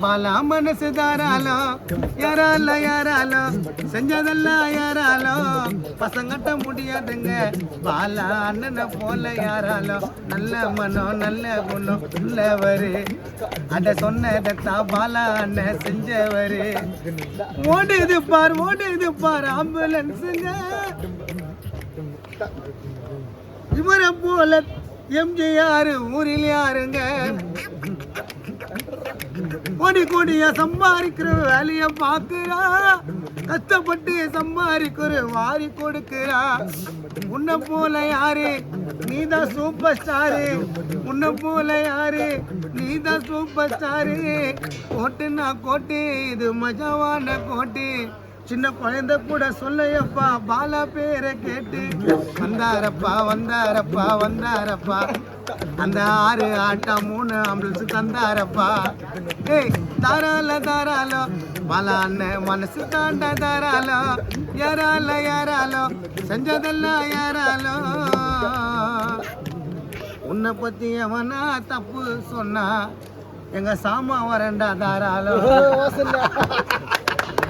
பாலா மனசு தாராளோ யாரால யாராலோ செஞ்சதெல்லாம் யாராலோ பசங்கட்ட முடியாதுங்க பாலா அண்ணனை போல யாராலோ நல்ல மனம் நல்ல குணம் உள்ளவரு அத சொன்னதான் பாலா அண்ணன் செஞ்சவரு ஓடுது பார் ஆம்புலன்ஸுங்க இவரை போல எம்ஜிஆர் ஊரில் யாருங்க கோடி கோடியா சம்பாதிக்கிற வேலைய பாக்குறா கஷ்டப்பட்டு சம்பாதிக்கிற வாரி கொடுக்கிறா உன்னை போல யாரு நீதான் சூப்பர் ஸ்டாரு உன்னை போல யாரு நீதான் சூப்பர் ஸ்டாரு கோட்டுனா கோட்டு இது மஜாவான கோட்டு சின்ன குழந்தை கூட சொல்லையப்பா பாலா பேரை கேட்டு வந்தாரப்பா வந்தாரப்பா வந்தாரப்பா அந்த 6 ஆட்டா 3 ஆம்புலன்ஸ் தந்தாரப்பா ஏய் தாராள தாராளோ பாலா அண்ணன் மனசு தாண்டா தாராளோ யாரால யாராலோ செஞ்சதெல்லாம் யாராலோ உன்னை பத்தி எவனா தப்பு சொன்னா எங்க சாமா வரண்டா தாராளோ